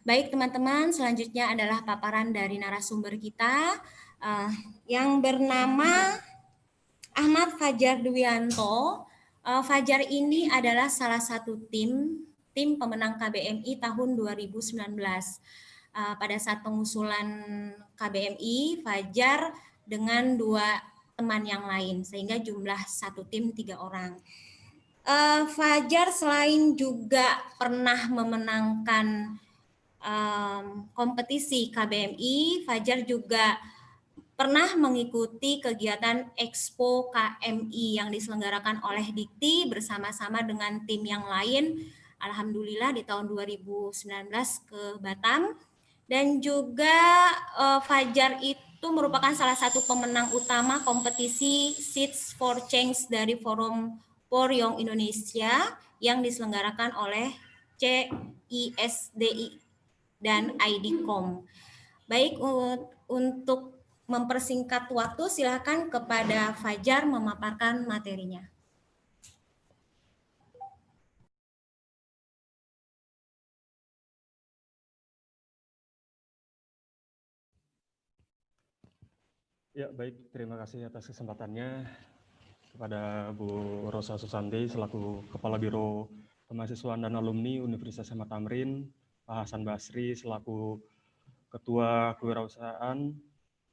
Baik teman-teman, selanjutnya adalah paparan dari narasumber kita yang bernama Ahmad Fajar Dwianto. Fajar ini adalah salah satu tim pemenang KBMI tahun 2019. Pada saat pengusulan KBMI, Fajar dengan 2 teman yang lain, sehingga jumlah satu tim 3 orang. Fajar selain juga pernah memenangkan kompetisi KBMI, Fajar juga pernah mengikuti kegiatan Expo KMI yang diselenggarakan oleh Dikti bersama-sama dengan tim yang lain. Alhamdulillah di tahun 2019 ke Batam. Dan juga Fajar itu merupakan salah satu pemenang utama kompetisi Seeds for Change dari Forum for Young Indonesia yang diselenggarakan oleh CISDI dan IDCOM. Baik, untuk mempersingkat waktu, silakan kepada Fajar memaparkan materinya. Ya, baik. Terima kasih atas kesempatannya kepada Bu Rosa Susanti selaku Kepala Biro Kemahasiswaan dan Alumni Universitas Ahmad Tamrin, Pak Hasan Basri selaku Ketua Kewirausahaan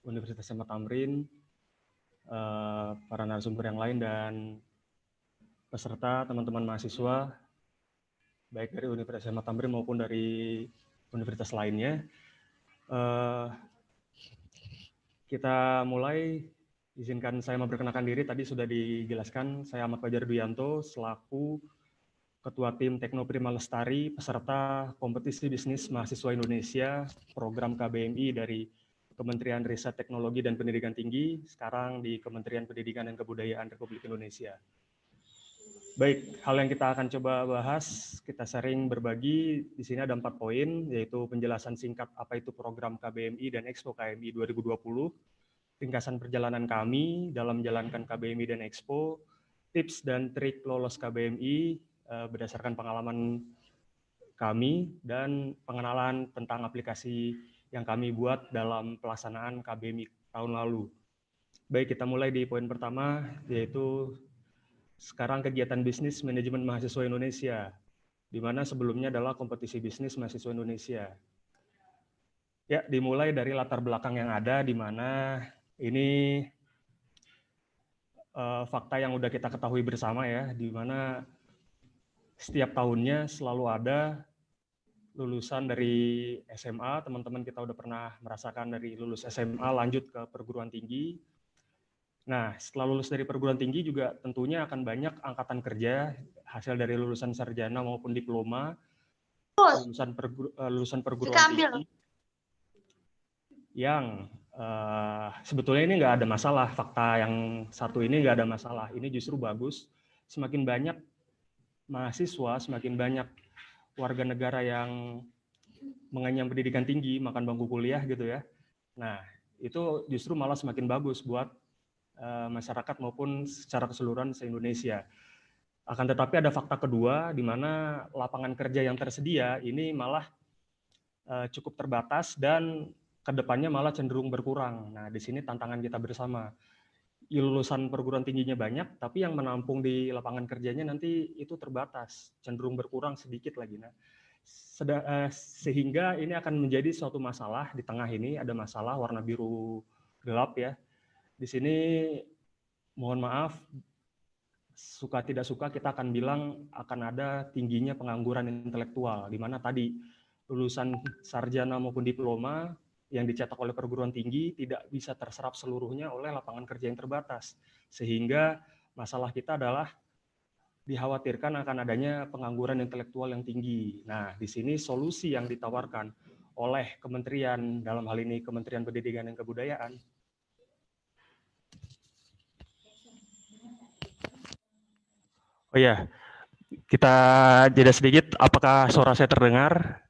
Universitas Ahmad Tamrin, para narasumber yang lain dan peserta teman-teman mahasiswa baik dari Universitas Ahmad Tamrin maupun dari universitas lainnya. Kita mulai. Izinkan saya memperkenalkan diri. Tadi sudah dijelaskan, saya Ahmad Fajar Dwianto selaku Ketua Tim Teknoprima Lestari peserta kompetisi bisnis mahasiswa Indonesia program KBMI dari Kementerian Riset Teknologi dan Pendidikan Tinggi, sekarang di Kementerian Pendidikan dan Kebudayaan Republik Indonesia. Baik, hal yang kita akan coba bahas, kita sering berbagi, di sini ada 4 poin, yaitu penjelasan singkat apa itu program KBMI dan Expo KMI 2020, ringkasan perjalanan kami dalam menjalankan KBMI dan Expo, tips dan trik lolos KBMI berdasarkan pengalaman kami, dan pengenalan tentang aplikasi yang kami buat dalam pelaksanaan KBMI tahun lalu. Baik, kita mulai di poin pertama, yaitu sekarang kegiatan bisnis manajemen mahasiswa Indonesia, di mana sebelumnya adalah kompetisi bisnis mahasiswa Indonesia. Ya, dimulai dari latar belakang yang ada, di mana ini fakta yang udah kita ketahui bersama ya, di mana setiap tahunnya selalu ada lulusan dari SMA, teman-teman kita udah pernah merasakan dari lulus SMA lanjut ke perguruan tinggi. Nah, setelah lulus dari perguruan tinggi juga tentunya akan banyak angkatan kerja hasil dari lulusan sarjana maupun diploma, lulusan perguruan tinggi yang sebetulnya ini nggak ada masalah, fakta yang satu ini nggak ada masalah, ini justru bagus. Semakin banyak mahasiswa, semakin banyak warga negara yang mengenyam pendidikan tinggi, makan bangku kuliah gitu ya. Nah, itu justru malah semakin bagus buat masyarakat maupun secara keseluruhan se-Indonesia. Akan tetapi ada fakta kedua, di mana lapangan kerja yang tersedia ini malah cukup terbatas dan kedepannya malah cenderung berkurang. Nah, di sini tantangan kita bersama. Lulusan perguruan tingginya banyak, tapi yang menampung di lapangan kerjanya nanti itu terbatas, cenderung berkurang sedikit lagi. Nah, sehingga ini akan menjadi suatu masalah. Di tengah ini ada masalah warna biru gelap ya. Di sini mohon maaf, suka tidak suka kita akan bilang akan ada tingginya pengangguran intelektual, di mana tadi lulusan sarjana maupun diploma yang dicetak oleh perguruan tinggi tidak bisa terserap seluruhnya oleh lapangan kerja yang terbatas. Sehingga masalah kita adalah dikhawatirkan akan adanya pengangguran intelektual yang tinggi. Nah, di sini solusi yang ditawarkan oleh kementerian, dalam hal ini Kementerian Pendidikan dan Kebudayaan, oh ya, kita jeda sedikit, apakah suara saya terdengar?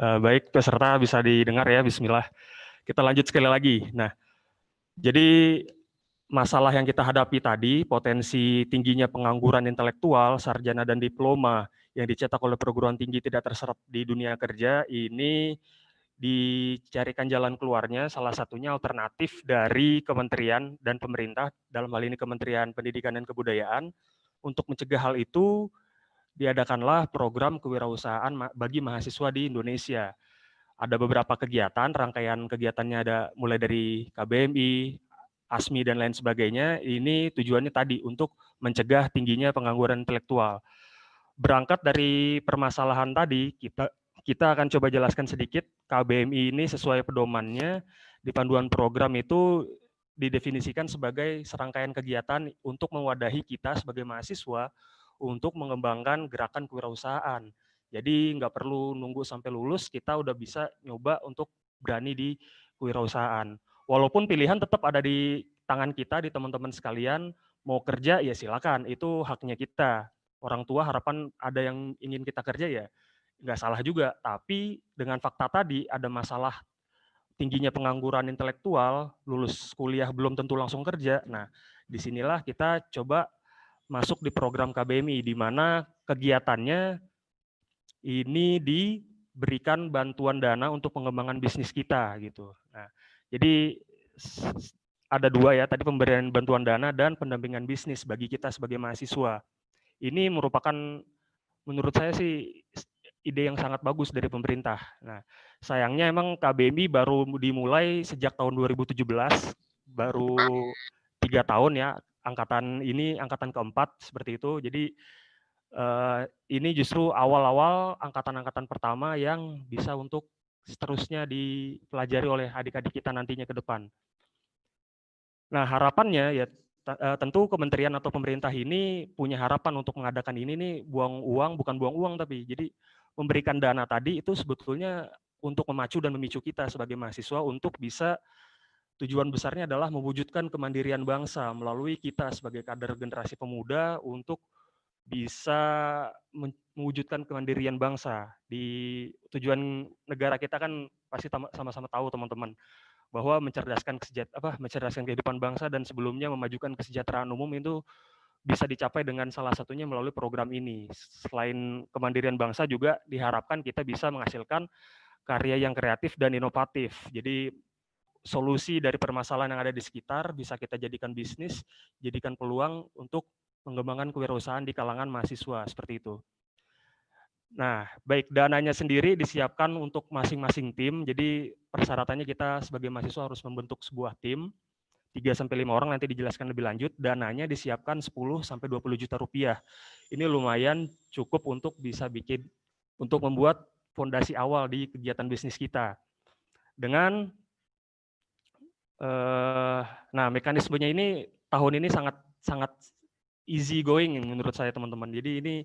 Baik, peserta bisa didengar ya, bismillah. Kita lanjut sekali lagi. Nah, jadi masalah yang kita hadapi tadi, potensi tingginya pengangguran intelektual, sarjana dan diploma yang dicetak oleh perguruan tinggi tidak terserap di dunia kerja, ini dicarikan jalan keluarnya, salah satunya alternatif dari kementerian dan pemerintah, dalam hal ini Kementerian Pendidikan dan Kebudayaan. Untuk mencegah hal itu, diadakanlah program kewirausahaan bagi mahasiswa di Indonesia. Ada beberapa kegiatan, rangkaian kegiatannya ada mulai dari KBMI, ASMI, dan lain sebagainya. Ini tujuannya tadi untuk mencegah tingginya pengangguran intelektual. Berangkat dari permasalahan tadi, kita akan coba jelaskan sedikit. KBMI ini sesuai pedomannya di panduan program itu didefinisikan sebagai serangkaian kegiatan untuk mewadahi kita sebagai mahasiswa untuk mengembangkan gerakan kewirausahaan. Jadi nggak perlu nunggu sampai lulus, kita udah bisa nyoba untuk berani di kewirausahaan. Walaupun pilihan tetap ada di tangan kita, di teman-teman sekalian, mau kerja ya silakan, itu haknya kita. Orang tua harapan ada yang ingin kita kerja ya nggak salah juga, tapi dengan fakta tadi ada masalah tingginya pengangguran intelektual, lulus kuliah belum tentu langsung kerja. Nah, disinilah kita coba masuk di program KBMI, di mana kegiatannya ini diberikan bantuan dana untuk pengembangan bisnis kita gitu. Nah, jadi ada dua ya, tadi pemberian bantuan dana dan pendampingan bisnis bagi kita sebagai mahasiswa. Ini merupakan menurut saya sih ide yang sangat bagus dari pemerintah. Nah, sayangnya emang KBMI baru dimulai sejak tahun 2017, baru 3 tahun ya, angkatan ini angkatan keempat seperti itu. Jadi ini justru awal-awal angkatan-angkatan pertama yang bisa untuk seterusnya dipelajari oleh adik-adik kita nantinya ke depan. Nah, harapannya ya tentu kementerian atau pemerintah ini punya harapan untuk mengadakan ini nih buang uang, bukan buang uang tapi jadi memberikan dana tadi itu sebetulnya untuk memacu dan memicu kita sebagai mahasiswa untuk bisa tujuan besarnya adalah mewujudkan kemandirian bangsa melalui kita sebagai kader generasi pemuda untuk bisa mewujudkan kemandirian bangsa. Di tujuan negara kita kan pasti sama-sama tahu teman-teman bahwa mencerdaskan kehidupan bangsa dan sebelumnya memajukan kesejahteraan umum itu bisa dicapai dengan salah satunya melalui program ini. Selain kemandirian bangsa juga diharapkan kita bisa menghasilkan karya yang kreatif dan inovatif. Jadi solusi dari permasalahan yang ada di sekitar bisa kita jadikan bisnis, jadikan peluang untuk pengembangan kewirausahaan di kalangan mahasiswa seperti itu. Nah, baik dananya sendiri disiapkan untuk masing-masing tim. Jadi persyaratannya kita sebagai mahasiswa harus membentuk sebuah tim 3-5 orang, nanti dijelaskan lebih lanjut. Dananya disiapkan 10-20 juta rupiah. Ini lumayan cukup untuk bisa untuk membuat fondasi awal di kegiatan bisnis kita. Dengan nah mekanismenya ini tahun ini sangat easy going menurut saya teman-teman. Jadi ini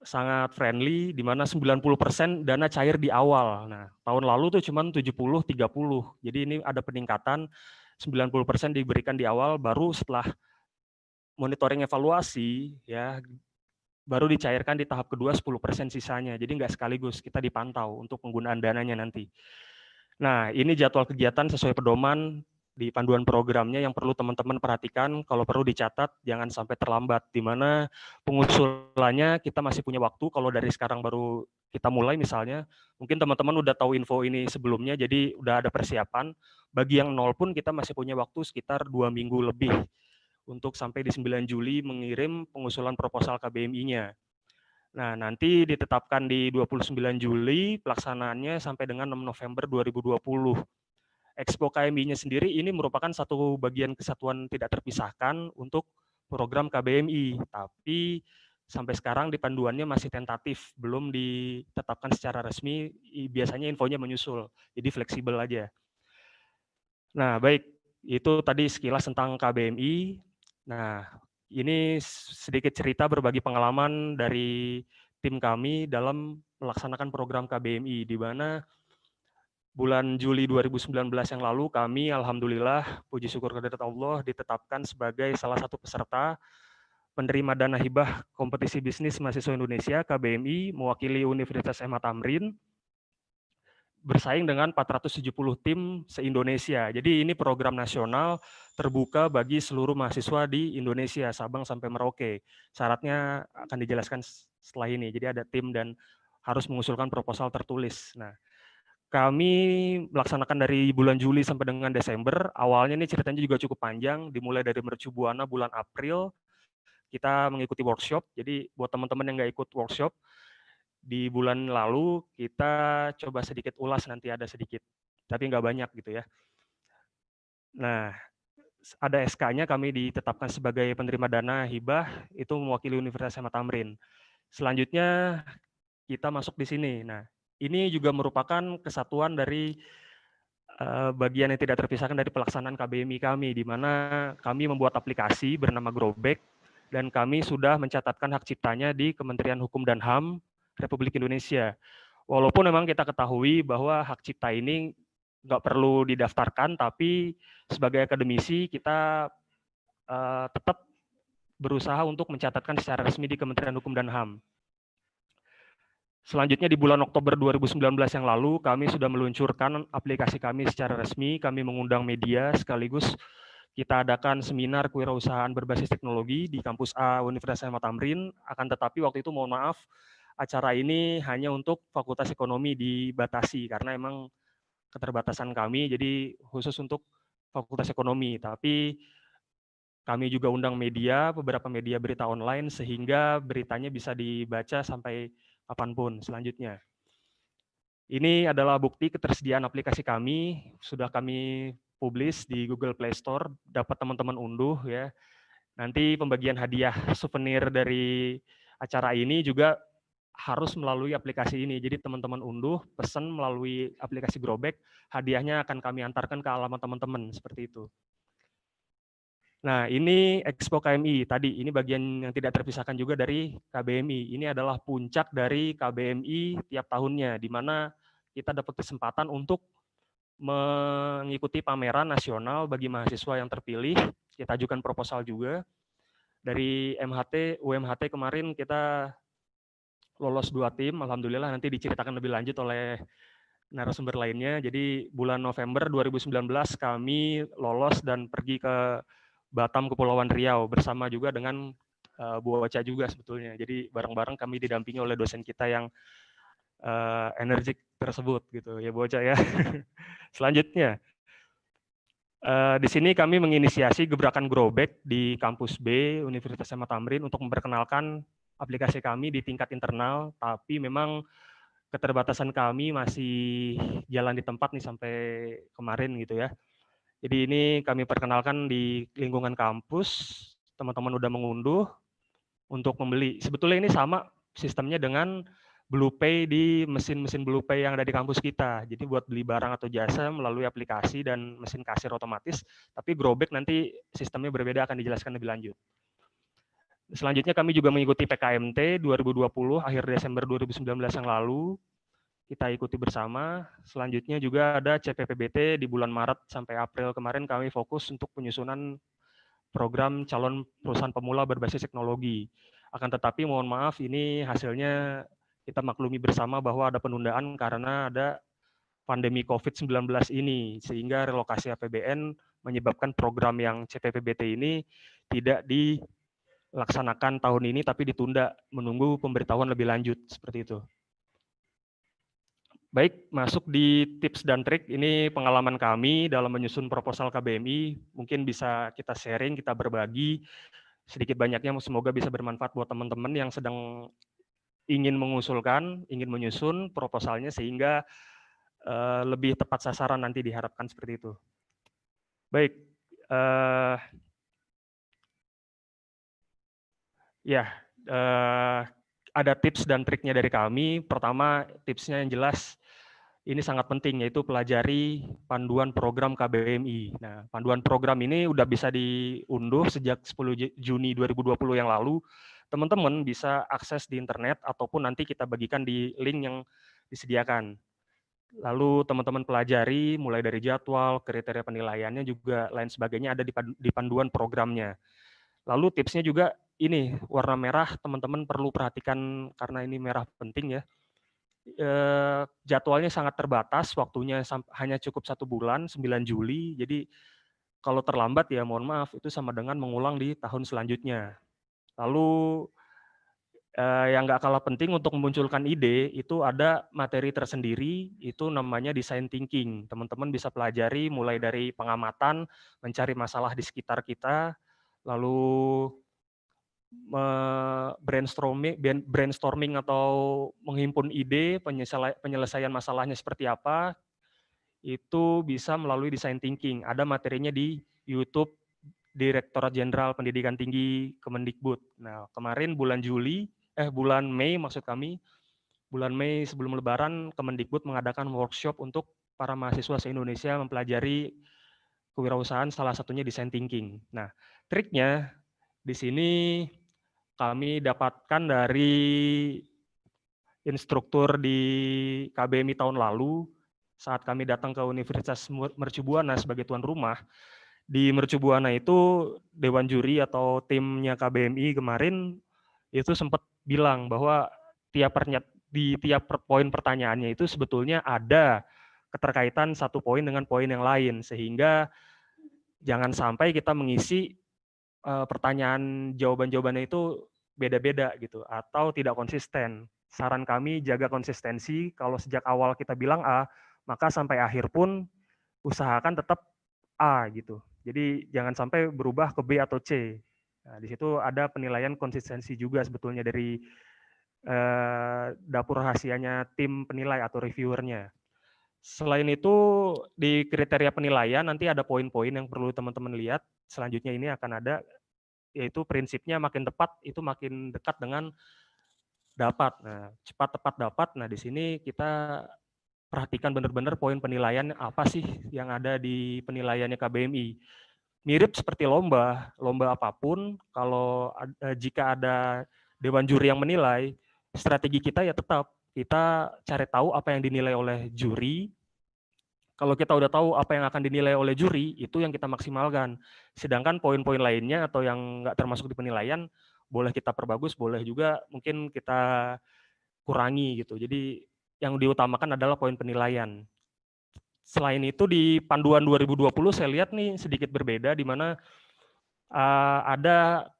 sangat friendly, di mana 90% dana cair di awal. Nah, tahun lalu tuh cuma 70-30. Jadi ini ada peningkatan 90% diberikan di awal, baru setelah monitoring evaluasi ya baru dicairkan di tahap kedua 10% sisanya. Jadi nggak sekaligus, kita dipantau untuk penggunaan dananya nanti. Nah, ini jadwal kegiatan sesuai pedoman di panduan programnya yang perlu teman-teman perhatikan, kalau perlu dicatat, jangan sampai terlambat, di mana pengusulannya kita masih punya waktu, kalau dari sekarang baru kita mulai misalnya, mungkin teman-teman udah tahu info ini sebelumnya, jadi udah ada persiapan, bagi yang nol pun kita masih punya waktu sekitar 2 minggu lebih, untuk sampai di 9 Juli mengirim pengusulan proposal KBMI-nya. Nah, nanti ditetapkan di 29 Juli, pelaksanaannya sampai dengan 6 November 2020. Expo KMI-nya sendiri ini merupakan satu bagian kesatuan tidak terpisahkan untuk program KBMI, tapi sampai sekarang di panduannya masih tentatif, belum ditetapkan secara resmi, biasanya infonya menyusul, jadi fleksibel aja. Nah, baik, itu tadi sekilas tentang KBMI. Nah, ini sedikit cerita berbagi pengalaman dari tim kami dalam melaksanakan program KBMI, di mana bulan Juli 2019 yang lalu kami alhamdulillah puji syukur kehadirat Allah ditetapkan sebagai salah satu peserta penerima dana hibah kompetisi bisnis mahasiswa Indonesia KBMI mewakili Universitas Ahmad Tamrin bersaing dengan 470 tim se-Indonesia. Jadi ini program nasional terbuka bagi seluruh mahasiswa di Indonesia, Sabang sampai Merauke. Syaratnya akan dijelaskan setelah ini. Jadi ada tim dan harus mengusulkan proposal tertulis. Nah, kami melaksanakan dari bulan Juli sampai dengan Desember. Awalnya ini ceritanya juga cukup panjang, dimulai dari Mercu Buana bulan April, kita mengikuti workshop. Jadi buat teman-teman yang nggak ikut workshop, di bulan lalu kita coba sedikit ulas, nanti ada sedikit, tapi nggak banyak gitu ya. Nah, ada SK-nya, kami ditetapkan sebagai penerima dana hibah, itu mewakili Universitas Ahmad Tamrin. Selanjutnya kita masuk di sini. Nah, ini juga merupakan kesatuan dari bagian yang tidak terpisahkan dari pelaksanaan KBMI kami, di mana kami membuat aplikasi bernama Growback, dan kami sudah mencatatkan hak ciptanya di Kementerian Hukum dan HAM Republik Indonesia. Walaupun memang kita ketahui bahwa hak cipta ini nggak perlu didaftarkan, tapi sebagai akademisi kita tetap berusaha untuk mencatatkan secara resmi di Kementerian Hukum dan HAM. Selanjutnya di bulan Oktober 2019 yang lalu, kami sudah meluncurkan aplikasi kami secara resmi. Kami mengundang media sekaligus kita adakan seminar kewirausahaan berbasis teknologi di kampus A Universitas Ahmad Tamrin. Akan tetapi waktu itu mohon maaf, acara ini hanya untuk Fakultas Ekonomi dibatasi karena emang keterbatasan kami, jadi khusus untuk Fakultas Ekonomi. Tapi kami juga undang media, beberapa media berita online, sehingga beritanya bisa dibaca sampai kapanpun selanjutnya. Ini adalah bukti ketersediaan aplikasi kami, sudah kami publish di Google Play Store, dapat teman-teman unduh ya. Nanti pembagian hadiah souvenir dari acara ini juga harus melalui aplikasi ini. Jadi teman-teman unduh, pesan melalui aplikasi Growback, hadiahnya akan kami antarkan ke alamat teman-teman, seperti itu. Nah, ini Expo KMI tadi, ini bagian yang tidak terpisahkan juga dari KBMI. Ini adalah puncak dari KBMI tiap tahunnya, di mana kita dapat kesempatan untuk mengikuti pameran nasional bagi mahasiswa yang terpilih. Kita ajukan proposal juga. Dari MHT, UMHT kemarin kita lolos 2 tim, alhamdulillah, nanti diceritakan lebih lanjut oleh narasumber lainnya. Jadi bulan November 2019 kami lolos dan pergi ke Batam, Kepulauan Riau, bersama juga dengan Bu Ocha juga sebetulnya. Jadi bareng-bareng kami didampingi oleh dosen kita yang energik tersebut gitu ya Bu Ocha ya. Selanjutnya, di sini kami menginisiasi gebrakan Growback di kampus B Universitas Ahmad Tamrin untuk memperkenalkan aplikasi kami di tingkat internal, tapi memang keterbatasan kami masih jalan di tempat nih sampai kemarin gitu ya. Jadi ini kami perkenalkan di lingkungan kampus, teman-teman udah mengunduh untuk membeli. Sebetulnya ini sama sistemnya dengan BluePay di mesin-mesin BluePay yang ada di kampus kita. Jadi buat beli barang atau jasa melalui aplikasi dan mesin kasir otomatis, tapi Growback nanti sistemnya berbeda, akan dijelaskan lebih lanjut. Selanjutnya kami juga mengikuti PKMT 2020 akhir Desember 2019 yang lalu. Kita ikuti bersama. Selanjutnya juga ada CPPBT di bulan Maret sampai April kemarin, kami fokus untuk penyusunan program calon perusahaan pemula berbasis teknologi. Akan tetapi mohon maaf, ini hasilnya kita maklumi bersama bahwa ada penundaan karena ada pandemi COVID-19 ini, sehingga relokasi APBN menyebabkan program yang CPPBT ini tidak dilaksanakan tahun ini, tapi ditunda menunggu pemberitahuan lebih lanjut, seperti itu. Baik, masuk di tips dan trik. Ini pengalaman kami dalam menyusun proposal KBMI. Mungkin bisa kita sharing, kita berbagi sedikit banyaknya. Semoga bisa bermanfaat buat teman-teman yang sedang ingin mengusulkan, ingin menyusun proposalnya sehingga lebih tepat sasaran nanti, diharapkan seperti itu. Baik, ada tips dan triknya dari kami. Pertama, tipsnya yang jelas, ini sangat penting, yaitu pelajari panduan program KBMI. Nah, panduan program ini udah bisa diunduh sejak 10 Juni 2020 yang lalu. Teman-teman bisa akses di internet ataupun nanti kita bagikan di link yang disediakan. Lalu teman-teman pelajari mulai dari jadwal, kriteria penilaiannya juga lain sebagainya ada di panduan programnya. Lalu tipsnya juga ini, warna merah teman-teman perlu perhatikan karena ini merah penting ya. Jadwalnya sangat terbatas, waktunya hanya cukup 1 bulan, 9 Juli. Jadi kalau terlambat ya mohon maaf, itu sama dengan mengulang di tahun selanjutnya. Lalu Yang nggak kalah penting untuk memunculkan ide, itu ada materi tersendiri, itu namanya design thinking. Teman-teman bisa pelajari mulai dari pengamatan, mencari masalah di sekitar kita, lalu brainstorming atau menghimpun ide, penyelesaian masalahnya seperti apa, itu bisa melalui design thinking. Ada materinya di YouTube Direktorat Jenderal Pendidikan Tinggi Kemendikbud. Nah, kemarin bulan Mei maksud kami, bulan Mei sebelum Lebaran, Kemendikbud mengadakan workshop untuk para mahasiswa se-Indonesia mempelajari kewirausahaan, salah satunya design thinking. Nah, triknya di sini kami dapatkan dari instruktur di KBMI tahun lalu, saat kami datang ke Universitas Mercu Buana sebagai tuan rumah. Di Mercu Buana itu Dewan Juri atau timnya KBMI kemarin itu sempat bilang bahwa di tiap poin pertanyaannya itu sebetulnya ada keterkaitan satu poin dengan poin yang lain, sehingga jangan sampai kita mengisi pertanyaan jawaban-jawabannya itu beda-beda gitu atau tidak konsisten. Saran kami jaga konsistensi, kalau sejak awal kita bilang A, maka sampai akhir pun usahakan tetap A gitu. Jadi jangan sampai berubah ke B atau C. Nah, di situ ada penilaian konsistensi juga sebetulnya dari dapur rahasianya tim penilai atau reviewernya. Selain itu di kriteria penilaian nanti ada poin-poin yang perlu teman-teman lihat. Selanjutnya ini akan ada, yaitu prinsipnya makin tepat itu makin dekat dengan dapat. Nah, cepat tepat dapat. Nah, di sini kita perhatikan benar-benar poin penilaian apa sih yang ada di penilaiannya KBMI. Mirip seperti lomba apapun, kalau jika ada dewan juri yang menilai, strategi kita ya tetap kita cari tahu apa yang dinilai oleh juri. Kalau kita udah tahu apa yang akan dinilai oleh juri, itu yang kita maksimalkan. Sedangkan poin-poin lainnya atau yang nggak termasuk di penilaian, boleh kita perbagus, boleh juga mungkin kita kurangi gitu. Jadi yang diutamakan adalah poin penilaian. Selain itu di panduan 2020 saya lihat nih sedikit berbeda, di mana ada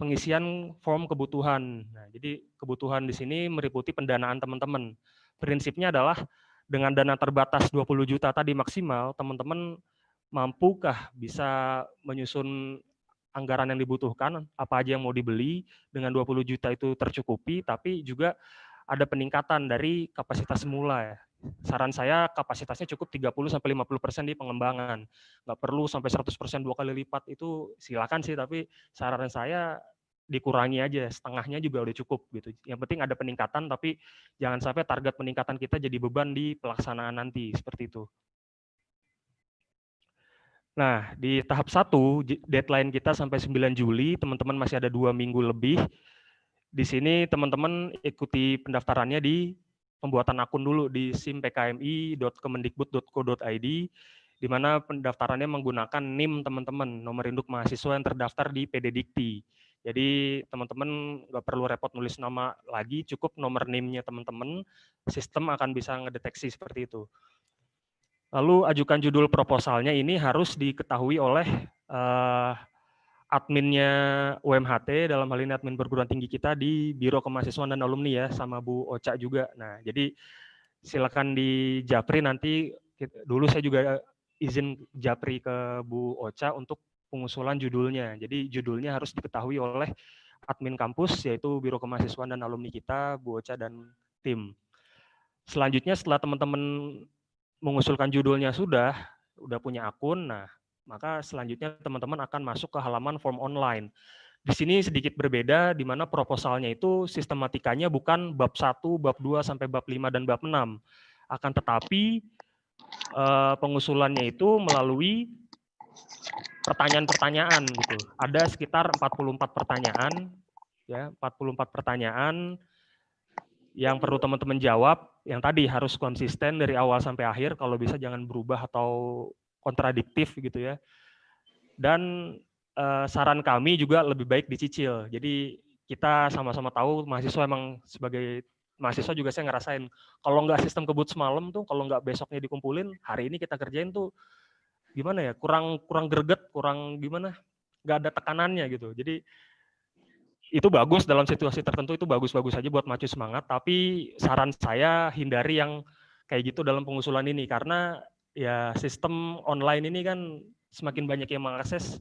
pengisian form kebutuhan. Nah, jadi kebutuhan di sini meliputi pendanaan teman-teman. Prinsipnya adalah dengan dana terbatas 20 juta tadi maksimal, teman-teman mampukah bisa menyusun anggaran yang dibutuhkan, apa aja yang mau dibeli, dengan 20 juta itu tercukupi, tapi juga ada peningkatan dari kapasitas semula ya. Saran saya kapasitasnya cukup 30-50% di pengembangan. Nggak perlu sampai 100% 2 kali lipat, itu silakan sih, tapi saran saya dikurangi aja, setengahnya juga udah cukup gitu. Yang penting ada peningkatan, tapi jangan sampai target peningkatan kita jadi beban di pelaksanaan nanti, seperti itu. Nah, di tahap 1, deadline kita sampai 9 Juli, teman-teman masih ada 2 minggu lebih. Di sini teman-teman ikuti pendaftarannya di pembuatan akun dulu di simpkmi.kemendikbud.co.id, di mana pendaftarannya menggunakan NIM teman-teman, nomor induk mahasiswa yang terdaftar di PD Dikti. Jadi teman-teman nggak perlu repot nulis nama lagi, cukup nomor NIM-nya teman-teman, sistem akan bisa ngedeteksi seperti itu. Lalu ajukan judul proposalnya ini harus diketahui oleh adminnya UMHT, dalam hal ini admin perguruan tinggi kita di Biro Kemahasiswaan dan Alumni ya, sama Bu Ocha juga. Nah, jadi silakan di Japri nanti, dulu saya juga izin Japri ke Bu Ocha untuk pengusulan judulnya. Jadi judulnya harus diketahui oleh admin kampus, yaitu Biro Kemahasiswaan dan Alumni kita, Bu Ocha dan tim. Selanjutnya setelah teman-teman mengusulkan judulnya sudah punya akun, nah maka selanjutnya teman-teman akan masuk ke halaman form online. Di sini sedikit berbeda, di mana proposalnya itu sistematikanya bukan bab 1, bab 2, sampai bab 5, dan bab 6. Akan tetapi pengusulannya itu melalui pertanyaan-pertanyaan gitu. Ada sekitar 44 pertanyaan, ya, 44 pertanyaan yang perlu teman-teman jawab, yang tadi harus konsisten dari awal sampai akhir, kalau bisa jangan berubah atau kontradiktif gitu ya. Dan saran kami juga lebih baik dicicil. Jadi kita sama-sama tahu mahasiswa, emang sebagai mahasiswa juga saya ngerasain, kalau nggak sistem kebut semalam tuh, kalau nggak besoknya dikumpulin, hari ini kita kerjain tuh gimana ya, kurang greget, kurang gimana, nggak ada tekanannya gitu. Jadi itu bagus dalam situasi tertentu, itu bagus-bagus aja buat macu semangat, tapi saran saya hindari yang kayak gitu dalam pengusulan ini, karena ya sistem online ini kan semakin banyak yang mengakses,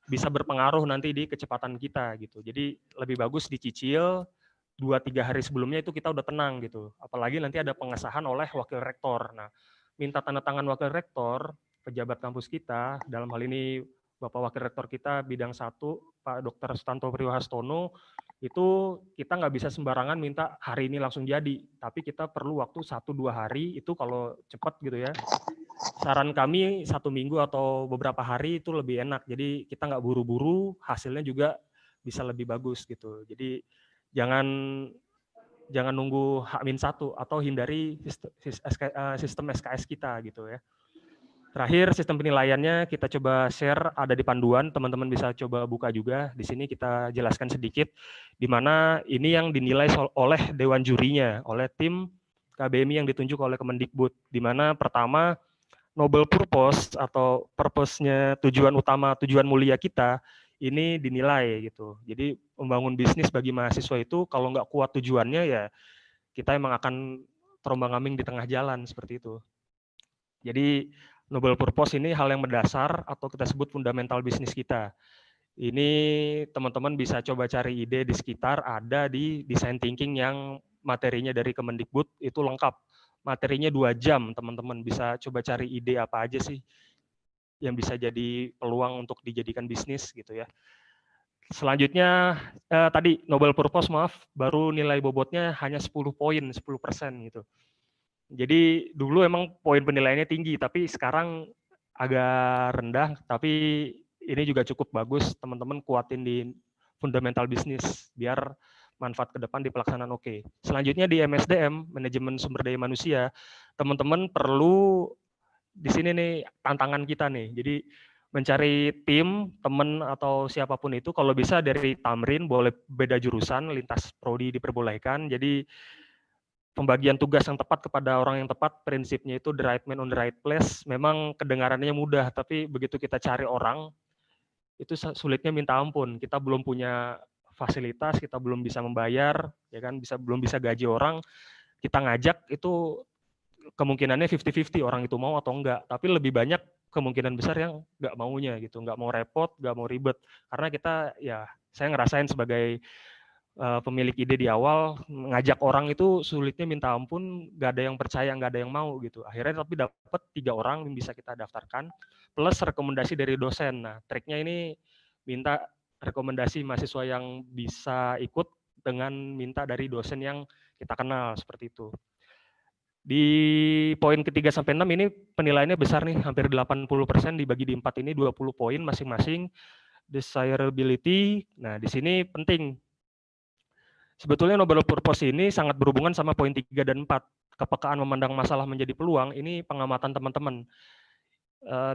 bisa berpengaruh nanti di kecepatan kita gitu. Jadi lebih bagus dicicil 2-3 hari sebelumnya itu kita udah tenang gitu. Apalagi nanti ada pengesahan oleh wakil rektor. Nah, minta tanda tangan wakil rektor, pejabat kampus kita, dalam hal ini Bapak Wakil Rektor kita bidang 1, Pak Dr. Sutanto Priyohastono, itu kita nggak bisa sembarangan minta hari ini langsung jadi, tapi kita perlu waktu 1-2 hari, itu kalau cepat gitu ya. Saran kami 1 minggu atau beberapa hari itu lebih enak, jadi kita nggak buru-buru, hasilnya juga bisa lebih bagus gitu. Jadi jangan nunggu H-1 atau hindari sistem SKS kita gitu ya. Terakhir, sistem penilaiannya kita coba share, ada di panduan, teman-teman bisa coba buka juga. Di sini kita jelaskan sedikit, di mana ini yang dinilai oleh dewan jurinya, oleh tim KBMI yang ditunjuk oleh Kemendikbud. Di mana pertama, noble purpose atau purpose-nya, tujuan utama, tujuan mulia kita, ini dinilai gitu. Jadi membangun bisnis bagi mahasiswa itu kalau nggak kuat tujuannya ya kita emang akan terombang-ambing di tengah jalan seperti itu. Jadi noble purpose ini hal yang mendasar atau kita sebut fundamental bisnis kita. Ini teman-teman bisa coba cari ide di sekitar, ada di design thinking yang materinya dari Kemendikbud itu lengkap. Materinya 2 jam, teman-teman bisa coba cari ide apa aja sih yang bisa jadi peluang untuk dijadikan bisnis gitu ya. Selanjutnya tadi noble purpose, maaf, baru nilai bobotnya hanya 10 poin, 10% gitu. Jadi dulu emang poin penilaiannya tinggi, tapi sekarang agak rendah, tapi ini juga cukup bagus, teman-teman kuatin di fundamental bisnis, biar manfaat ke depan di pelaksanaan oke. Selanjutnya di MSDM, manajemen sumber daya manusia, teman-teman perlu di sini nih tantangan kita nih, jadi mencari tim, teman atau siapapun itu, kalau bisa dari Tamrin, boleh beda jurusan, lintas prodi diperbolehkan, jadi pembagian tugas yang tepat kepada orang yang tepat, prinsipnya itu the right man on the right place, memang kedengarannya mudah, tapi begitu kita cari orang, itu sulitnya minta ampun. Kita belum punya fasilitas, kita belum bisa membayar, ya kan, belum bisa gaji orang, kita ngajak itu kemungkinannya 50-50 orang itu mau atau enggak, tapi lebih banyak kemungkinan besar yang enggak maunya gitu, enggak mau repot, enggak mau ribet, karena kita ya saya ngerasain sebagai pemilik ide di awal, ngajak orang itu sulitnya minta ampun, nggak ada yang percaya, nggak ada yang mau gitu. Akhirnya tapi dapat 3 orang yang bisa kita daftarkan, plus rekomendasi dari dosen. Nah, triknya ini minta rekomendasi mahasiswa yang bisa ikut dengan minta dari dosen yang kita kenal, seperti itu. Di poin ke-3 sampai 6 ini penilaiannya besar nih, hampir 80% dibagi di 4 ini 20 poin masing-masing. Desirability, nah di sini penting. Sebetulnya noble purpose ini sangat berhubungan sama poin 3 dan 4. Kepekaan memandang masalah menjadi peluang, ini pengamatan teman-teman.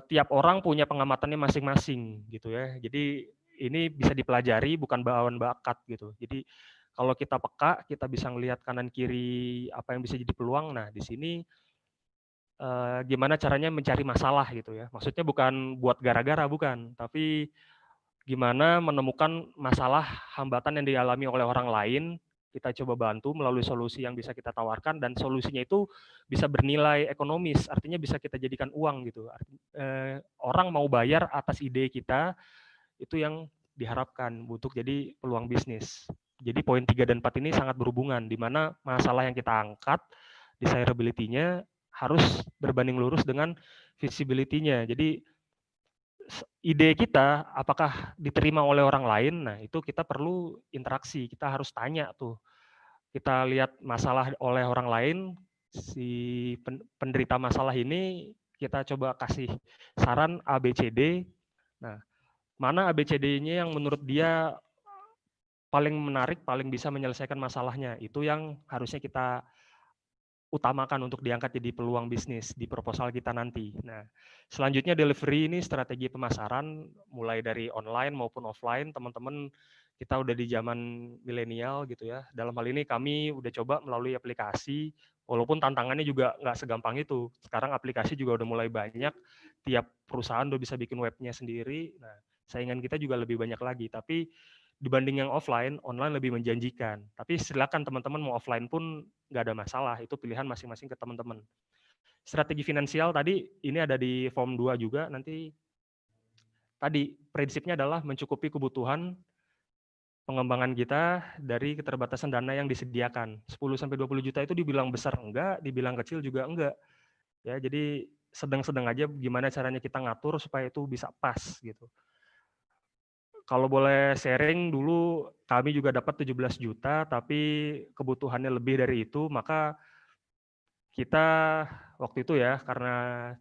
Tiap orang punya pengamatannya masing-masing gitu ya. Jadi ini bisa dipelajari, bukan bawaan bakat gitu. Jadi kalau kita peka, kita bisa ngelihat kanan kiri apa yang bisa jadi peluang. Nah, di sini gimana caranya mencari masalah gitu ya. Maksudnya bukan buat gara-gara, bukan, tapi gimana menemukan masalah, hambatan yang dialami oleh orang lain, kita coba bantu melalui solusi yang bisa kita tawarkan, dan solusinya itu bisa bernilai ekonomis, artinya bisa kita jadikan uang gitu. Orang mau bayar atas ide kita, itu yang diharapkan untuk jadi peluang bisnis. Jadi poin 3 dan 4 ini sangat berhubungan, di mana masalah yang kita angkat, desirability-nya harus berbanding lurus dengan visibility-nya. Jadi ide kita apakah diterima oleh orang lain, nah itu kita perlu interaksi, kita harus tanya tuh. Kita lihat masalah oleh orang lain, si penderita masalah ini kita coba kasih saran A, B, C, D. Nah, mana A, B, C, D-nya yang menurut dia paling menarik, paling bisa menyelesaikan masalahnya. Itu yang harusnya kita utamakan untuk diangkat jadi peluang bisnis di proposal kita nanti. Nah, selanjutnya delivery ini strategi pemasaran, mulai dari online maupun offline, teman-teman kita udah di zaman milenial gitu ya. Dalam hal ini kami udah coba melalui aplikasi, walaupun tantangannya juga nggak segampang itu. Sekarang aplikasi juga udah mulai banyak, tiap perusahaan udah bisa bikin webnya sendiri. Nah, saingan kita juga lebih banyak lagi. Tapi dibanding yang offline, online lebih menjanjikan. Tapi silakan teman-teman mau offline pun nggak ada masalah, itu pilihan masing-masing ke teman-teman. Strategi finansial tadi ini ada di form 2 juga, nanti tadi prinsipnya adalah mencukupi kebutuhan pengembangan kita dari keterbatasan dana yang disediakan. 10-20 juta itu dibilang besar enggak, dibilang kecil juga enggak. Ya, jadi sedang-sedang aja gimana caranya kita ngatur supaya itu bisa pas gitu. Kalau boleh sharing, dulu kami juga dapat 17 juta, tapi kebutuhannya lebih dari itu, maka kita waktu itu ya, karena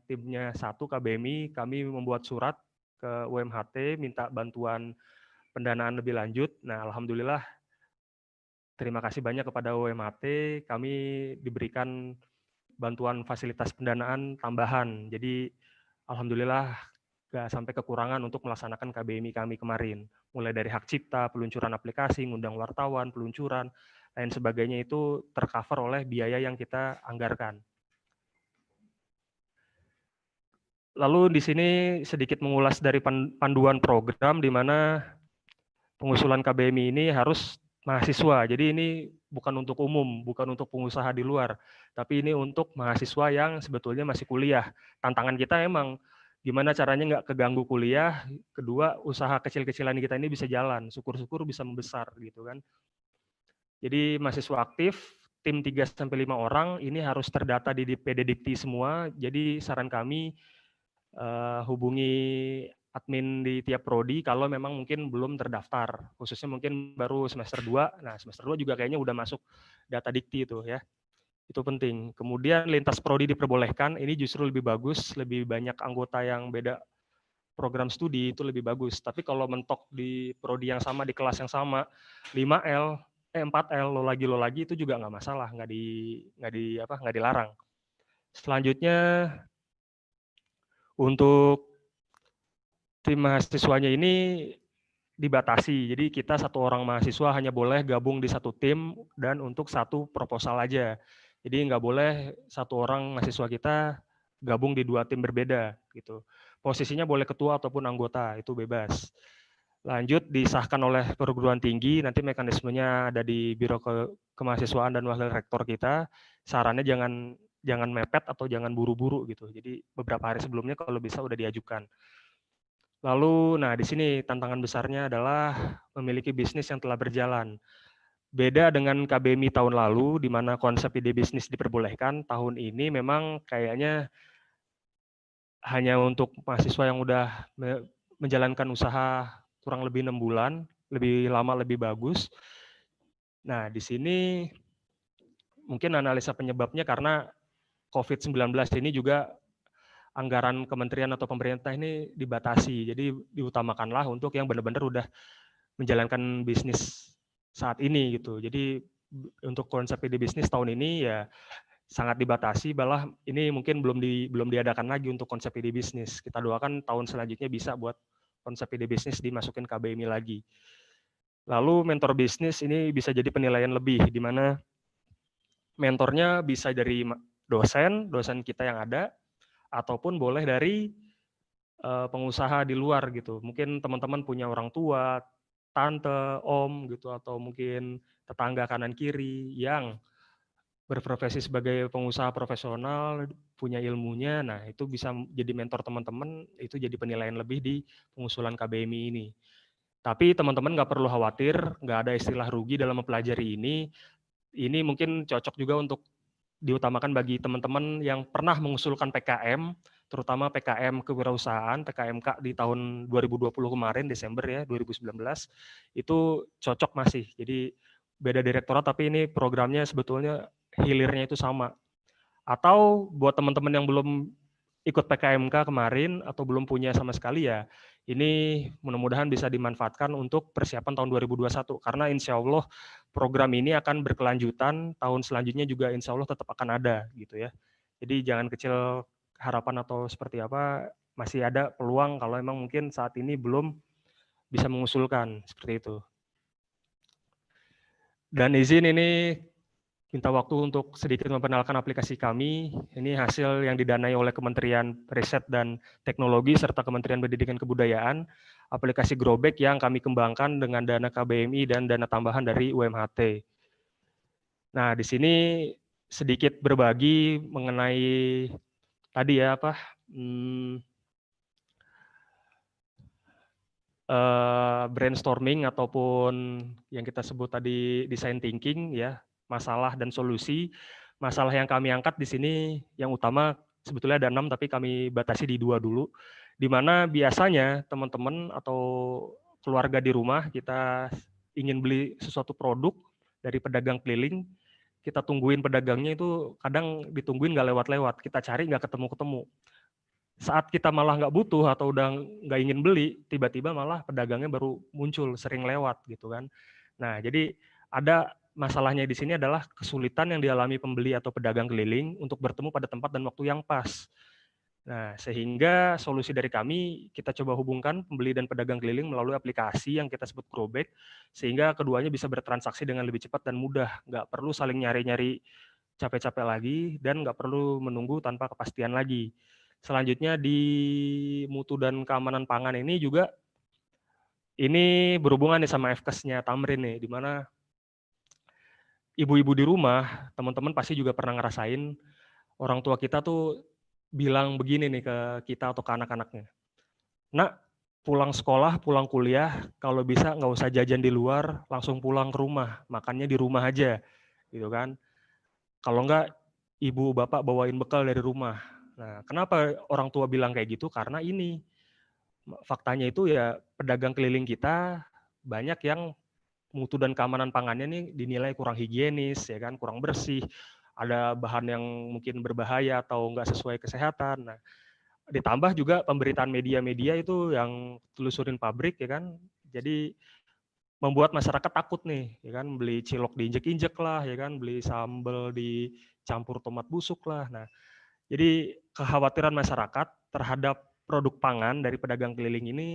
timnya satu KBMI, kami membuat surat ke UMHT, minta bantuan pendanaan lebih lanjut. Nah, alhamdulillah, terima kasih banyak kepada UMHT, kami diberikan bantuan fasilitas pendanaan tambahan. Jadi, alhamdulillah, nggak sampai kekurangan untuk melaksanakan KBMI kami kemarin. Mulai dari hak cipta, peluncuran aplikasi, ngundang wartawan, peluncuran, lain sebagainya itu tercover oleh biaya yang kita anggarkan. Lalu di sini sedikit mengulas dari panduan program di mana pengusulan KBMI ini harus mahasiswa. Jadi ini bukan untuk umum, bukan untuk pengusaha di luar, tapi ini untuk mahasiswa yang sebetulnya masih kuliah. Tantangan kita emang gimana caranya nggak keganggu kuliah, kedua usaha kecil-kecilan kita ini bisa jalan, syukur-syukur bisa membesar gitu kan. Jadi mahasiswa aktif, tim 3-5 orang ini harus terdata di PD Dikti semua, jadi saran kami hubungi admin di tiap prodi kalau memang mungkin belum terdaftar, khususnya mungkin baru semester 2, nah semester 2 juga kayaknya udah masuk data dikti itu ya, itu penting. Kemudian lintas prodi diperbolehkan, ini justru lebih bagus, lebih banyak anggota yang beda program studi itu lebih bagus, tapi kalau mentok di prodi yang sama, di kelas yang sama, 5L, 4L, lo lagi itu juga nggak masalah, nggak dilarang. Selanjutnya untuk tim mahasiswanya ini dibatasi, jadi kita satu orang mahasiswa hanya boleh gabung di satu tim dan untuk satu proposal aja. Jadi nggak boleh satu orang mahasiswa kita gabung di 2 tim berbeda gitu. Posisinya boleh ketua ataupun anggota, itu bebas. Lanjut disahkan oleh perguruan tinggi, nanti mekanismenya ada di Biro Kemahasiswaan dan Wakil Rektor kita. Sarannya jangan mepet atau jangan buru-buru gitu. Jadi beberapa hari sebelumnya kalau bisa udah diajukan. Lalu, nah di sini tantangan besarnya adalah memiliki bisnis yang telah berjalan. Beda dengan KBMI tahun lalu, di mana konsep ide bisnis diperbolehkan, tahun ini memang kayaknya hanya untuk mahasiswa yang udah menjalankan usaha kurang lebih 6 bulan, lebih lama lebih bagus. Nah di sini mungkin analisa penyebabnya karena COVID-19 ini juga anggaran kementerian atau pemerintah ini dibatasi. Jadi diutamakanlah untuk yang benar-benar udah menjalankan bisnis saat ini gitu. Jadi untuk konsep ide bisnis tahun ini ya sangat dibatasi, malah ini mungkin belum diadakan lagi untuk konsep ide bisnis. Kita doakan tahun selanjutnya bisa buat konsep ide bisnis dimasukin KBMI lagi. Lalu mentor bisnis ini bisa jadi penilaian lebih, di mana mentornya bisa dari dosen kita yang ada, ataupun boleh dari pengusaha di luar gitu. Mungkin teman-teman punya orang tua, tante, om gitu, atau mungkin tetangga kanan kiri yang berprofesi sebagai pengusaha profesional, punya ilmunya, nah itu bisa jadi mentor teman-teman, itu jadi penilaian lebih di pengusulan KBMI ini. Tapi teman-teman nggak perlu khawatir, nggak ada istilah rugi dalam mempelajari ini. Ini mungkin cocok juga untuk diutamakan bagi teman-teman yang pernah mengusulkan PKM, terutama PKM kewirausahaan, PKMK di tahun 2020 kemarin, Desember ya, 2019, itu cocok masih. Jadi beda direktorat, tapi ini programnya sebetulnya hilirnya itu sama. Atau buat teman-teman yang belum ikut PKMK kemarin atau belum punya sama sekali ya, ini mudah-mudahan bisa dimanfaatkan untuk persiapan tahun 2021 karena insya Allah program ini akan berkelanjutan, tahun selanjutnya juga insya Allah tetap akan ada gitu ya. Jadi jangan kecil harapan atau seperti apa, masih ada peluang kalau emang mungkin saat ini belum bisa mengusulkan seperti itu. Dan izin ini minta waktu untuk sedikit memperkenalkan aplikasi kami. Ini hasil yang didanai oleh Kementerian Riset dan Teknologi serta Kementerian Pendidikan Kebudayaan. aplikasi Growback yang kami kembangkan dengan dana KBMI dan dana tambahan dari UMHT. Nah, di sini sedikit berbagi mengenai tadi ya brainstorming ataupun yang kita sebut tadi design thinking ya, masalah dan solusi. Masalah yang kami angkat di sini yang utama sebetulnya ada 6 tapi kami batasi di 2 dulu. Di mana biasanya teman-teman atau keluarga di rumah kita ingin beli sesuatu produk dari pedagang keliling, kita tungguin pedagangnya itu kadang ditungguin nggak lewat-lewat, kita cari nggak ketemu-ketemu. Saat kita malah nggak butuh atau udah nggak ingin beli, tiba-tiba malah pedagangnya baru muncul, sering lewat gitu kan. Nah, jadi ada masalahnya di sini adalah kesulitan yang dialami pembeli atau pedagang keliling untuk bertemu pada tempat dan waktu yang pas. Nah, sehingga solusi dari kami, kita coba hubungkan pembeli dan pedagang keliling melalui aplikasi yang kita sebut Growback, sehingga keduanya bisa bertransaksi dengan lebih cepat dan mudah, nggak perlu saling nyari-nyari capek-capek lagi, dan nggak perlu menunggu tanpa kepastian lagi. Selanjutnya di mutu dan keamanan pangan ini juga, ini berhubungan nih sama FKES-nya Tamrin nih, di mana ibu-ibu di rumah, teman-teman pasti juga pernah ngerasain, orang tua kita tuh bilang begini nih ke kita atau ke anak-anaknya, "Nak, pulang sekolah, pulang kuliah, kalau bisa nggak usah jajan di luar, langsung pulang ke rumah, makannya di rumah aja." Gitu kan. Kalau nggak, ibu bapak bawain bekal dari rumah. Nah, kenapa orang tua bilang kayak gitu? Karena ini, faktanya itu ya pedagang keliling kita banyak yang mutu dan keamanan pangannya nih dinilai kurang higienis, ya kan, kurang bersih, ada bahan yang mungkin berbahaya atau nggak sesuai kesehatan. Nah, ditambah juga pemberitaan media-media itu yang telusurin pabrik, ya kan, jadi membuat masyarakat takut nih, ya kan, beli cilok diinjek-injek lah, ya kan, beli sambal dicampur tomat busuk lah. Nah, jadi kekhawatiran masyarakat terhadap produk pangan dari pedagang keliling ini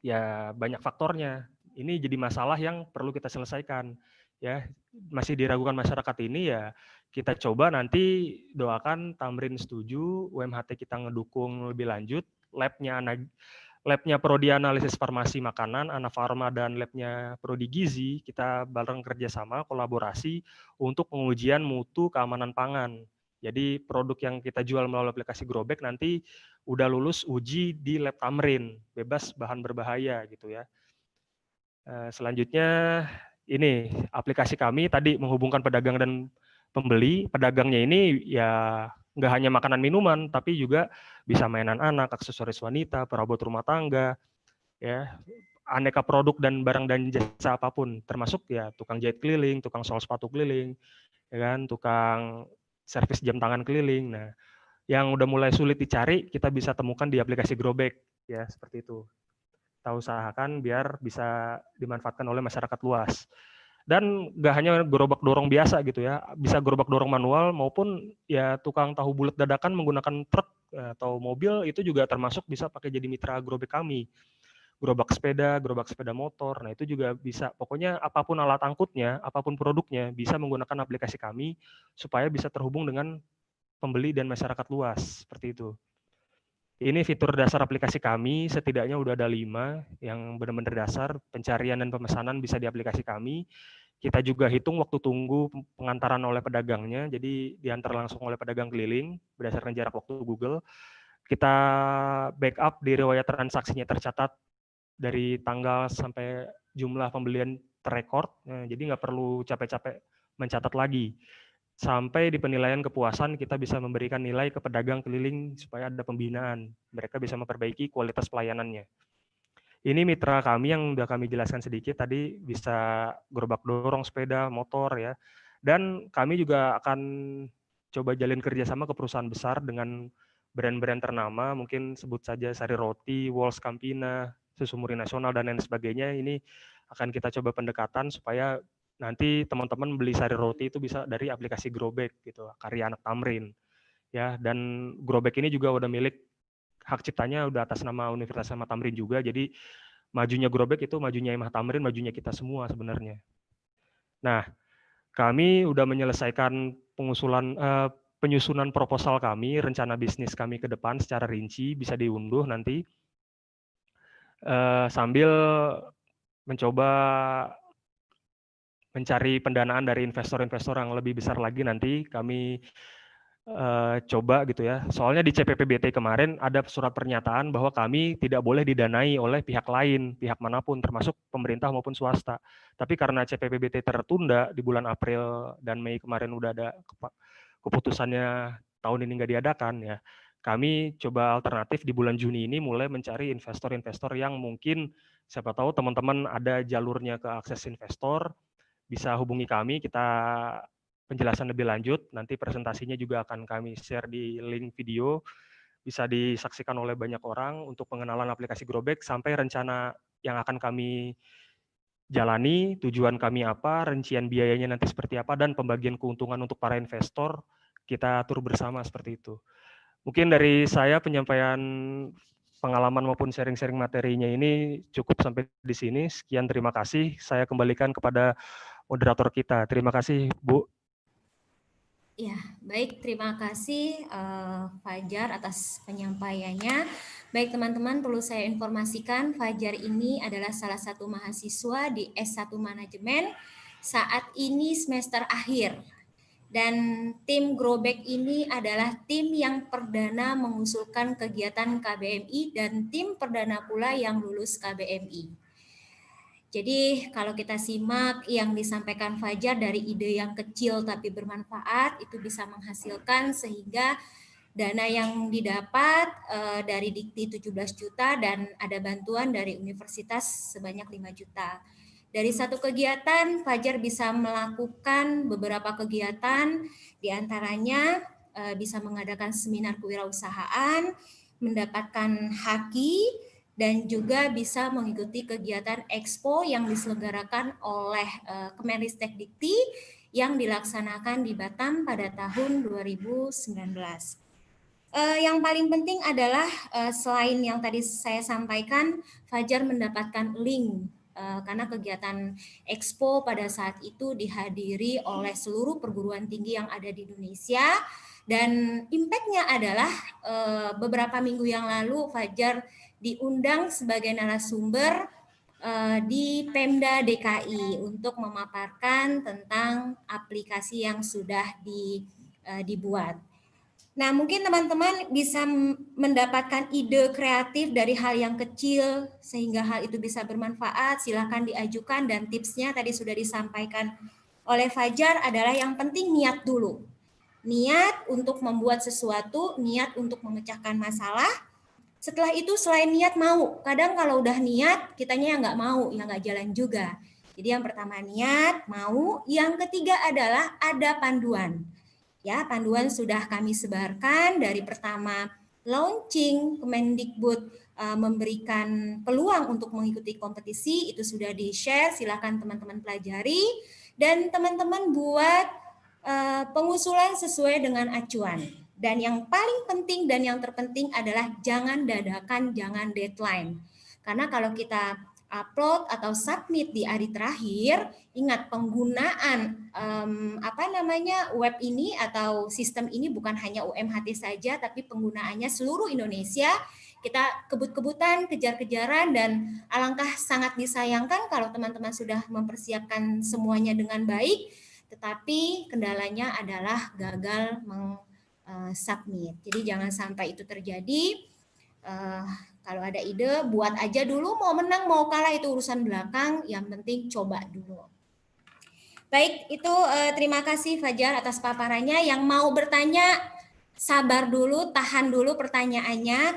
ya banyak faktornya. Ini jadi masalah yang perlu kita selesaikan. Ya, masih diragukan masyarakat ini ya kita coba nanti doakan Tamrin setuju, UMHT kita ngedukung lebih lanjut, labnya Prodi Analisis Farmasi Makanan, Anafarma dan labnya Prodi Gizi, kita bareng kerjasama, kolaborasi untuk pengujian mutu keamanan pangan. Jadi produk yang kita jual melalui aplikasi Growback nanti udah lulus uji di lab Tamrin, bebas bahan berbahaya gitu ya. Selanjutnya ini aplikasi kami tadi menghubungkan pedagang dan pembeli. Pedagangnya ini ya nggak hanya makanan minuman, tapi juga bisa mainan anak, aksesoris wanita, perabot rumah tangga, ya aneka produk dan barang dan jasa apapun, termasuk ya tukang jahit keliling, tukang sol sepatu keliling, ya kan, tukang servis jam tangan keliling. Nah, yang udah mulai sulit dicari, kita bisa temukan di aplikasi Growback, ya seperti itu. Kita usahakan biar bisa dimanfaatkan oleh masyarakat luas. Dan nggak hanya gerobak dorong biasa gitu ya, bisa gerobak dorong manual maupun ya tukang tahu bulat dadakan menggunakan truk atau mobil itu juga termasuk bisa pakai jadi mitra Growback kami. Gerobak sepeda motor, nah itu juga bisa. Pokoknya apapun alat angkutnya, apapun produknya, bisa menggunakan aplikasi kami supaya bisa terhubung dengan pembeli dan masyarakat luas, seperti itu. Ini fitur dasar aplikasi kami, setidaknya udah ada 5 yang benar-benar dasar, pencarian dan pemesanan bisa di aplikasi kami. Kita juga hitung waktu tunggu pengantaran oleh pedagangnya, jadi diantar langsung oleh pedagang keliling berdasarkan jarak waktu Google. Kita backup di riwayat transaksinya tercatat dari tanggal sampai jumlah pembelian terrekord, jadi nggak perlu capek-capek mencatat lagi. Sampai di penilaian kepuasan kita bisa memberikan nilai ke pedagang keliling supaya ada pembinaan. Mereka bisa memperbaiki kualitas pelayanannya. Ini mitra kami yang udah kami jelaskan sedikit tadi, bisa gerobak dorong sepeda, motor ya. Dan kami juga akan coba jalin kerjasama ke perusahaan besar dengan brand-brand ternama, mungkin sebut saja Sari Roti, Walls Campina, Susu Murni Nasional, dan lain sebagainya. Ini akan kita coba pendekatan supaya nanti teman-teman beli Sari Roti itu bisa dari aplikasi Growback gitu, karya anak Tamrin. Ya, dan Growback ini juga udah milik hak ciptanya udah atas nama Universitas Imah Tamrin juga, jadi majunya Growback itu majunya Imah Tamrin, majunya kita semua sebenarnya. Nah, kami udah menyelesaikan penyusunan proposal kami, rencana bisnis kami ke depan secara rinci, bisa diunduh nanti. sambil mencoba mencari pendanaan dari investor-investor yang lebih besar lagi nanti kami coba gitu ya. Soalnya di CPPBT kemarin ada surat pernyataan bahwa kami tidak boleh didanai oleh pihak lain, pihak manapun, termasuk pemerintah maupun swasta. Tapi karena CPPBT tertunda di bulan April dan Mei kemarin udah ada keputusannya tahun ini nggak diadakan ya. Kami coba alternatif di bulan Juni ini mulai mencari investor-investor yang mungkin siapa tahu teman-teman ada jalurnya ke akses investor, bisa hubungi kami, kita penjelasan lebih lanjut, nanti presentasinya juga akan kami share di link video, bisa disaksikan oleh banyak orang untuk pengenalan aplikasi Growback sampai rencana yang akan kami jalani, tujuan kami apa, rincian biayanya nanti seperti apa, dan pembagian keuntungan untuk para investor, kita atur bersama seperti itu. Mungkin dari saya penyampaian pengalaman maupun sharing-sharing materinya ini cukup sampai di sini. Sekian, terima kasih. Saya kembalikan kepada moderator kita. Terima kasih, Bu. Ya, baik. Terima kasih Fajar atas penyampaiannya. Baik teman-teman, perlu saya informasikan Fajar ini adalah salah satu mahasiswa di S1 Manajemen saat ini semester akhir. Dan tim Growback ini adalah tim yang perdana mengusulkan kegiatan KBMI dan tim perdana pula yang lulus KBMI. Jadi kalau kita simak yang disampaikan Fajar dari ide yang kecil tapi bermanfaat, itu bisa menghasilkan sehingga dana yang didapat dari Dikti 17 juta dan ada bantuan dari universitas sebanyak 5 juta. Dari satu kegiatan, Fajar bisa melakukan beberapa kegiatan, diantaranya bisa mengadakan seminar kewirausahaan, mendapatkan haki, dan juga bisa mengikuti kegiatan expo yang diselenggarakan oleh Kemenristek Dikti yang dilaksanakan di Batam pada tahun 2019. Yang paling penting adalah selain yang tadi saya sampaikan, Fajar mendapatkan link karena kegiatan expo pada saat itu dihadiri oleh seluruh perguruan tinggi yang ada di Indonesia, dan impact-nya adalah beberapa minggu yang lalu Fajar diundang sebagai narasumber di Pemda DKI untuk memaparkan tentang aplikasi yang sudah dibuat. Nah, mungkin teman-teman bisa mendapatkan ide kreatif dari hal yang kecil sehingga hal itu bisa bermanfaat. Silakan diajukan, dan tipsnya tadi sudah disampaikan oleh Fajar adalah yang penting niat dulu. Niat untuk membuat sesuatu, niat untuk memecahkan masalah. Setelah itu selain niat mau, kadang kalau udah niat kitanya yang nggak mau, yang nggak jalan juga. Jadi yang pertama niat, mau. Yang ketiga adalah ada panduan. Ya, panduan sudah kami sebarkan dari pertama launching Kemendikbud memberikan peluang untuk mengikuti kompetisi, itu sudah di-share, silakan teman-teman pelajari dan teman-teman buat pengusulan sesuai dengan acuan. Dan yang paling penting dan yang terpenting adalah jangan dadakan, jangan deadline. Karena kalau kita upload atau submit di hari terakhir, ingat penggunaan web ini atau sistem ini bukan hanya UMHT saja, tapi penggunaannya seluruh Indonesia. Kita kebut-kebutan, kejar-kejaran, dan alangkah sangat disayangkan kalau teman-teman sudah mempersiapkan semuanya dengan baik, tetapi kendalanya adalah gagal submit. Jadi jangan sampai itu terjadi. Kalau ada ide, buat aja dulu, mau menang mau kalah itu urusan belakang, yang penting coba dulu. Baik, itu terima kasih Fajar atas paparannya. Yang mau bertanya, sabar dulu, tahan dulu pertanyaannya.